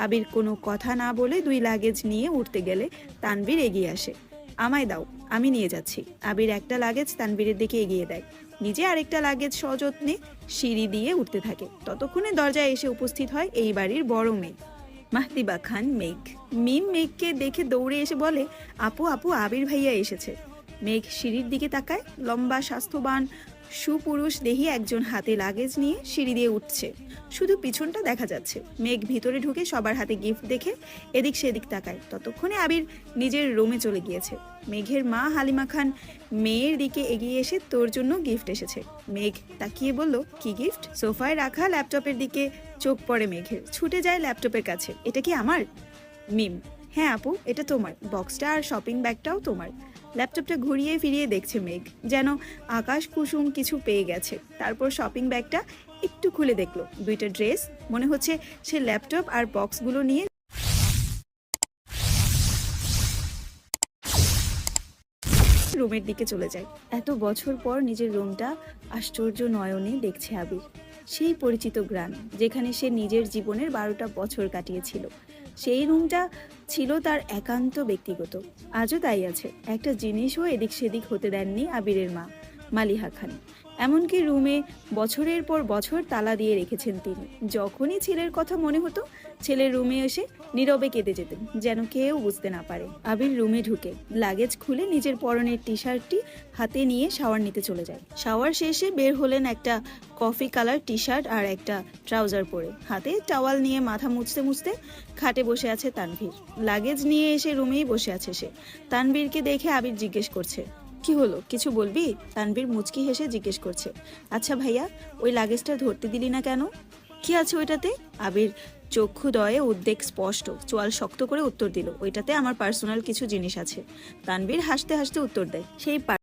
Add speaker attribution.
Speaker 1: আবির কোনো কথা না বলে 2 লাগেজ নিয়ে উঠতে গেলে তানভীর এগিয়ে আসে। আমায় দাও, আমি নিয়ে যাচ্ছি। আবির একটা লাগেজ তানভীরের দিকে এগিয়ে দেয়, নিজে আরেকটা লাগেজ সযত্নে সিঁড়ি দিয়ে উঠতে থাকে। ততক্ষণে দরজায় এসে উপস্থিত হয় এই বাড়ির বড় মেয়ে, মাহতিবা খান মেঘ। মিম মেঘকে দেখে দৌড়ে এসে বলে, আপু আপু, আবির ভাইয়া এসেছে। মেঘ সিঁড়ির দিকে তাকায়, লম্বা স্বাস্থ্যবান সুপুরুষ দেহি একজন হাতে লাগেজ নিয়ে সিঁড়ি দিয়ে উঠছে, শুধু পিছনটা দেখা যাচ্ছে। মেঘ ভিতরে ঢুকে সবার হাতে গিফট দেখে এদিক সেদিক তাকায়। ততক্ষণে আবির নিজের রুমে চলে গিয়েছে। মেঘের মা হালিমা খান মেয়ের দিকে এগিয়ে এসে, তোর জন্য গিফট এসেছে। মেঘ তাকিয়ে বলল, কি গিফট? সোফায় রাখা ল্যাপটপের দিকে চোখ পড়ে মেঘের, ছুটে যায় ল্যাপটপের কাছে। এটা কি আমার? মিম, হ্যাঁ আপু, এটা তোমার। বক্সটা আর শপিং ব্যাগটাও তোমার। ল্যাপটপটা ঘুরিয়ে ফিরিয়ে দেখছে মেঘ, যেন আকাশ কুসুম কিছু পেয়ে গেছে। তারপর শপিং ব্যাগটা একটু খুলে দেখলো, 2টা ড্রেস। মনে হচ্ছে সে ল্যাপটপ আর বক্সগুলো নিয়ে রুমের দিকে চলে যায়। এত বছর পর নিজের রুমটা আশ্চর্য নয়নে দেখছে আবির। সেই পরিচিত গ্রাম, যেখানে সে নিজের জীবনের 12টা বছর কাটিয়েছিল। সেই রুমটা ছিল তার একান্ত ব্যক্তিগত, আজও তাই আছে। একটা জিনিসও এদিক সেদিক হতে দেননি আবিরের মা মালিহা খান। এমনকি রুমে বছরের পর বছর তালা দিয়ে রেখেছেন তিনি। যখনই ছেলের কথা মনে হতো, ছেলের রুমে এসে নীরবে কেঁদে যেতেন, যেন কেউ বুঝতে না পারে। আবির রুমে ঢুকে লাগেজ খুলে নিজের পরনের টি শার্টটি হাতে নিয়ে শাওয়ার নিতে চলে যায়। শাওয়ার শেষে বের হলেন একটা কফি কালার টি শার্ট আর একটা ট্রাউজার পরে। হাতে টাওয়াল নিয়ে মাথা মুছতে মুছতে খাটে বসে আছে তানভীর। লাগেজ নিয়ে এসে রুমেই বসে আছে সে। তানভীরকে দেখে আবির জিজ্ঞেস করছে, কি হলো, কিছু বলবি? তানভীর মুচকি হেসে জিজ্ঞেস করছে, আচ্ছা ভাইয়া, ওই লাগেজটা ধরতে দিলি না কেন? কি আছে ওইটাতে? আবির চক্ষুদয়ে উদ্বেগ স্পষ্ট, চোয়াল শক্ত করে উত্তর দিল, ওইটাতে আমার পার্সোনাল কিছু জিনিস আছে। তানভীর হাসতে হাসতে উত্তর দেয়, সেই